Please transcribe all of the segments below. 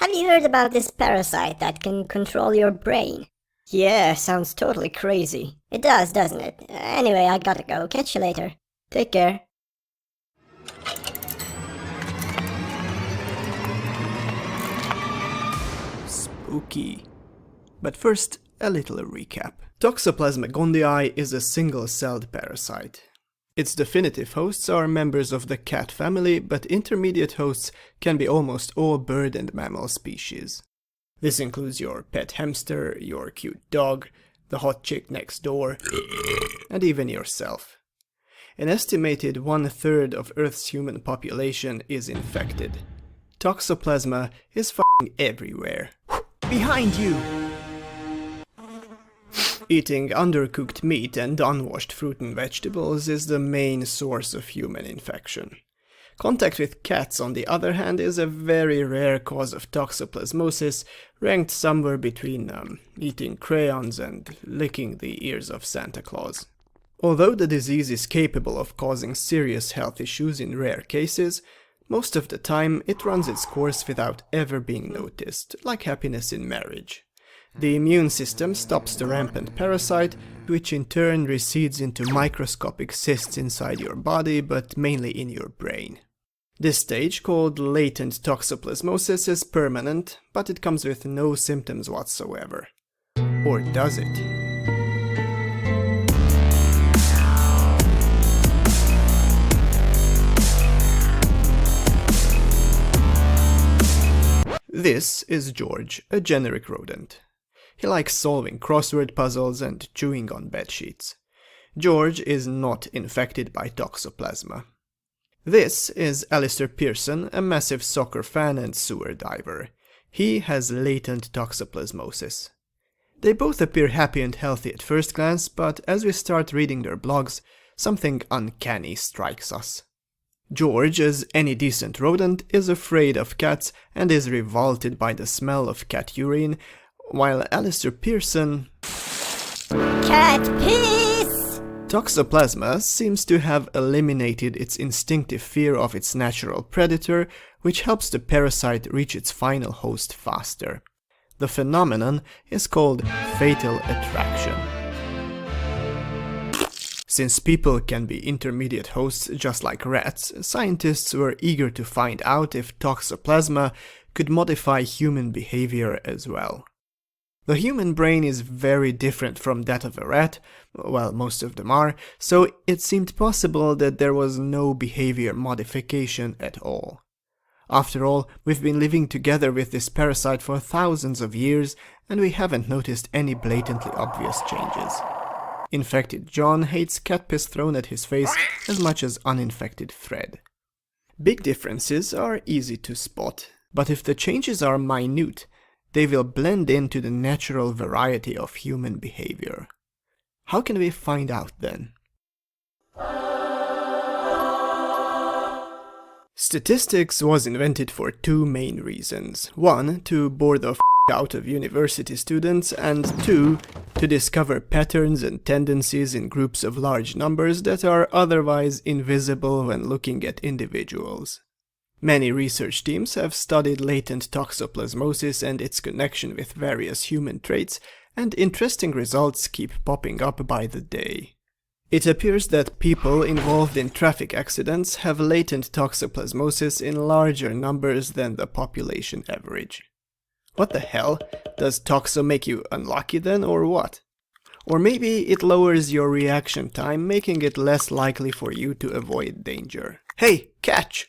Have you heard about this parasite that can control your brain? Yeah, sounds totally crazy. It does, doesn't it? Anyway, I gotta go. Catch you later. Take care. Spooky. But first, a little recap. Toxoplasma gondii is a single-celled parasite. Its definitive hosts are members of the cat family, but intermediate hosts can be almost all bird and mammal species. This includes your pet hamster, your cute dog, the hot chick next door, and even yourself. An estimated 1/3 of Earth's human population is infected. Toxoplasma is f***ing everywhere. Behind you! Eating undercooked meat and unwashed fruit and vegetables is the main source of human infection. Contact with cats, on the other hand, is a very rare cause of toxoplasmosis, ranked somewhere between eating crayons and licking the ears of Santa Claus. Although the disease is capable of causing serious health issues in rare cases, most of the time it runs its course without ever being noticed, like happiness in marriage. The immune system stops the rampant parasite, which in turn recedes into microscopic cysts inside your body, but mainly in your brain. This stage, called latent toxoplasmosis, is permanent, but it comes with no symptoms whatsoever. Or does it? This is George, a generic rodent. He likes solving crossword puzzles and chewing on bedsheets. George is not infected by Toxoplasma. This is Alistair Pearson, a massive soccer fan and sewer diver. He has latent toxoplasmosis. They both appear happy and healthy at first glance, but as we start reading their blogs, something uncanny strikes us. George, as any decent rodent, is afraid of cats and is revolted by the smell of cat urine, while Alistair Pearson... Cat piss! Toxoplasma seems to have eliminated its instinctive fear of its natural predator, which helps the parasite reach its final host faster. The phenomenon is called fatal attraction. Since people can be intermediate hosts just like rats, scientists were eager to find out if Toxoplasma could modify human behavior as well. The human brain is very different from that of a rat, well, most of them are, so it seemed possible that there was no behavior modification at all. After all, we've been living together with this parasite for thousands of years, and we haven't noticed any blatantly obvious changes. Infected John hates cat piss thrown at his face as much as uninfected Fred. Big differences are easy to spot, but if the changes are minute, they will blend into the natural variety of human behavior. How can we find out then? Statistics was invented for two main reasons. One, to bore the out of university students, and two, to discover patterns and tendencies in groups of large numbers that are otherwise invisible when looking at individuals. Many research teams have studied latent toxoplasmosis and its connection with various human traits, and interesting results keep popping up by the day. It appears that people involved in traffic accidents have latent toxoplasmosis in larger numbers than the population average. What the hell? Does toxo make you unlucky then, or what? Or maybe it lowers your reaction time, making it less likely for you to avoid danger. Hey, catch!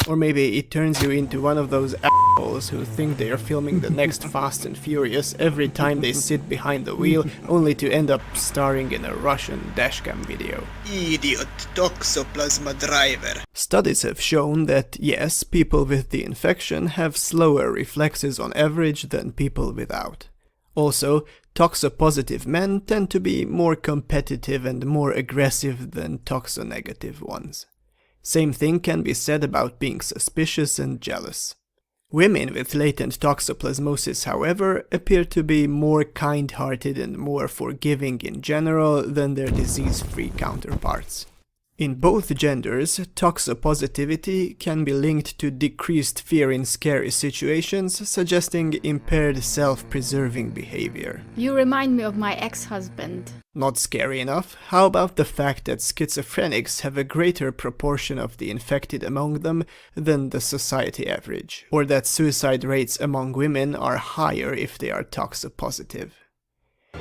Or maybe it turns you into one of those assholes who think they are filming the next Fast and Furious every time they sit behind the wheel, only to end up starring in a Russian dashcam video. Idiot Toxoplasma driver. Studies have shown that yes, people with the infection have slower reflexes on average than people without. Also, toxopositive men tend to be more competitive and more aggressive than toxonegative ones. Same thing can be said about being suspicious and jealous. Women with latent toxoplasmosis, however, appear to be more kind-hearted and more forgiving in general than their disease-free counterparts. In both genders, toxopositivity can be linked to decreased fear in scary situations, suggesting impaired self-preserving behavior. You remind me of my ex-husband. Not scary enough? How about the fact that schizophrenics have a greater proportion of the infected among them than the society average? Or that suicide rates among women are higher if they are toxopositive?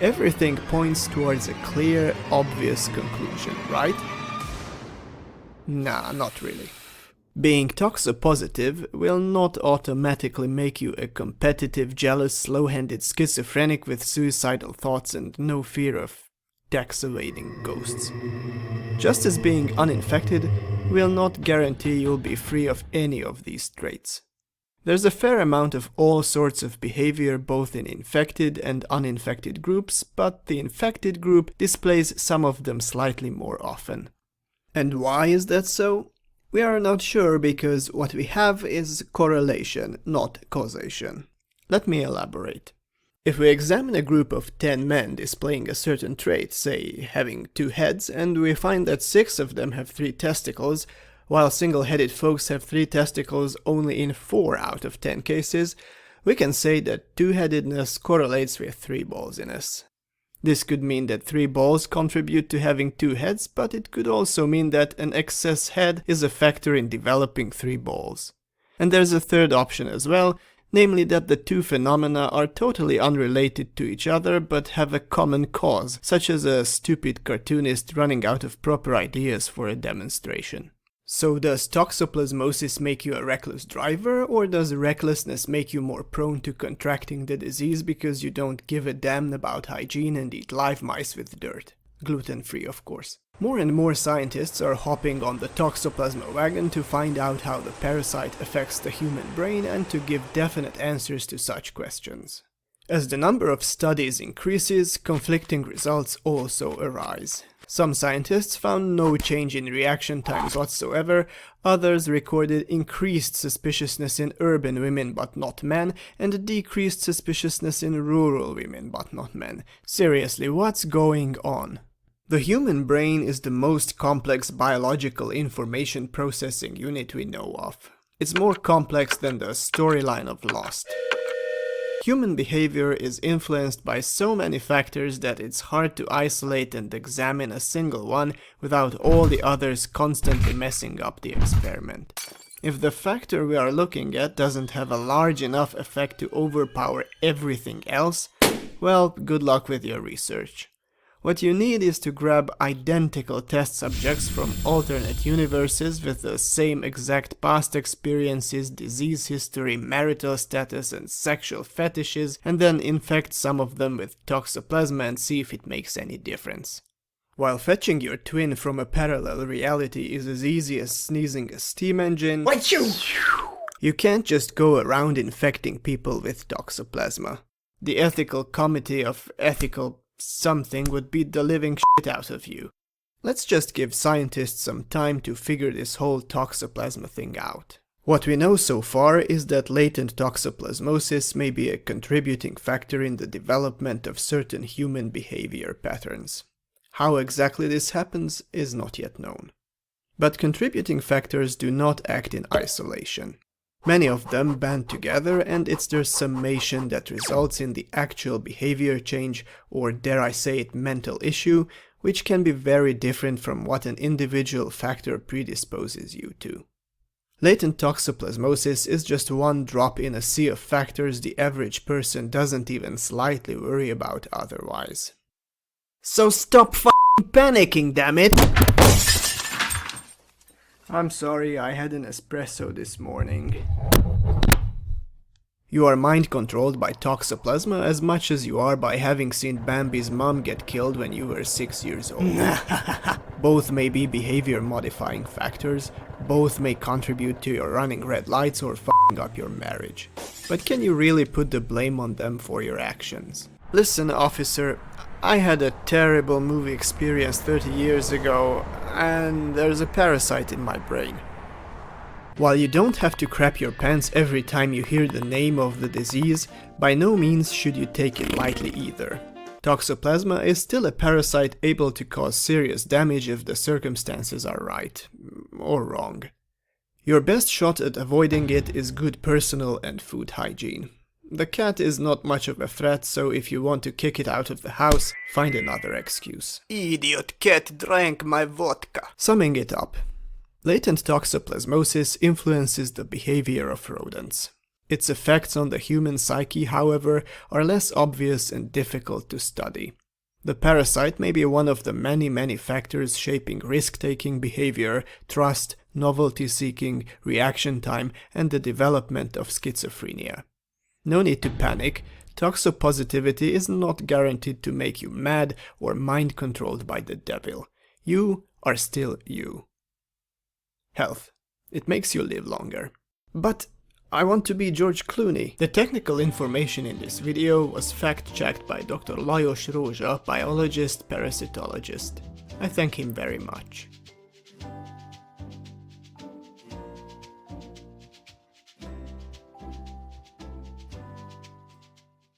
Everything points towards a clear, obvious conclusion, right? Nah, not really. Being toxopositive will not automatically make you a competitive, jealous, slow-handed schizophrenic with suicidal thoughts and no fear of tax-evading ghosts. Just as being uninfected will not guarantee you'll be free of any of these traits. There's a fair amount of all sorts of behavior both in infected and uninfected groups, but the infected group displays some of them slightly more often. And why is that so? We are not sure because what we have is correlation, not causation. Let me elaborate. If we examine a group of 10 men displaying a certain trait, say having 2 heads, and we find that 6 of them have 3 testicles, while single-headed folks have 3 testicles only in 4 out of 10 cases, we can say that 2-headedness correlates with 3-ballsiness. This could mean that 3 balls contribute to having 2 heads, but it could also mean that an excess head is a factor in developing 3 balls. And there's a third option as well, namely that the 2 phenomena are totally unrelated to each other but have a common cause, such as a stupid cartoonist running out of proper ideas for a demonstration. So does toxoplasmosis make you a reckless driver, or does recklessness make you more prone to contracting the disease because you don't give a damn about hygiene and eat live mice with dirt? Gluten-free, of course. More and more scientists are hopping on the Toxoplasma wagon to find out how the parasite affects the human brain and to give definite answers to such questions. As the number of studies increases, conflicting results also arise. Some scientists found no change in reaction times whatsoever, others recorded increased suspiciousness in urban women but not men, and decreased suspiciousness in rural women but not men. Seriously, what's going on? The human brain is the most complex biological information processing unit we know of. It's more complex than the storyline of Lost. Human behavior is influenced by so many factors that it's hard to isolate and examine a single one without all the others constantly messing up the experiment. If the factor we are looking at doesn't have a large enough effect to overpower everything else, well, good luck with your research. What you need is to grab identical test subjects from alternate universes with the same exact past experiences, disease history, marital status, and sexual fetishes, and then infect some of them with Toxoplasma and see if it makes any difference. While fetching your twin from a parallel reality is as easy as sneezing a steam engine, you can't just go around infecting people with Toxoplasma. The ethical committee of ethical something would beat the living shit out of you. Let's just give scientists some time to figure this whole toxoplasma thing out. What we know so far is that latent toxoplasmosis may be a contributing factor in the development of certain human behavior patterns. How exactly this happens is not yet known. But contributing factors do not act in isolation. Many of them band together, and it's their summation that results in the actual behavior change, or dare I say it, mental issue, which can be very different from what an individual factor predisposes you to. Latent toxoplasmosis is just one drop in a sea of factors the average person doesn't even slightly worry about otherwise. So stop f***ing panicking, damn it! I'm sorry, I had an espresso this morning. You are mind-controlled by Toxoplasma as much as you are by having seen Bambi's mom get killed when you were 6 years old. Both may be behavior-modifying factors, both may contribute to your running red lights or f***ing up your marriage. But can you really put the blame on them for your actions? Listen, officer, I had a terrible movie experience 30 years ago, and there's a parasite in my brain. While you don't have to crap your pants every time you hear the name of the disease, by no means should you take it lightly either. Toxoplasma is still a parasite able to cause serious damage if the circumstances are right, or wrong. Your best shot at avoiding it is good personal and food hygiene. The cat is not much of a threat, so if you want to kick it out of the house, find another excuse. Idiot cat drank my vodka. Summing it up, latent toxoplasmosis influences the behavior of rodents. Its effects on the human psyche, however, are less obvious and difficult to study. The parasite may be one of the many factors shaping risk-taking behavior, trust, novelty-seeking, reaction time, and the development of schizophrenia. No need to panic. Toxopositivity is not guaranteed to make you mad or mind-controlled by the devil. You are still you. Health. It makes you live longer. But I want to be George Clooney. The technical information in this video was fact-checked by Dr. Lajos Rózsa, biologist, parasitologist. I thank him very much.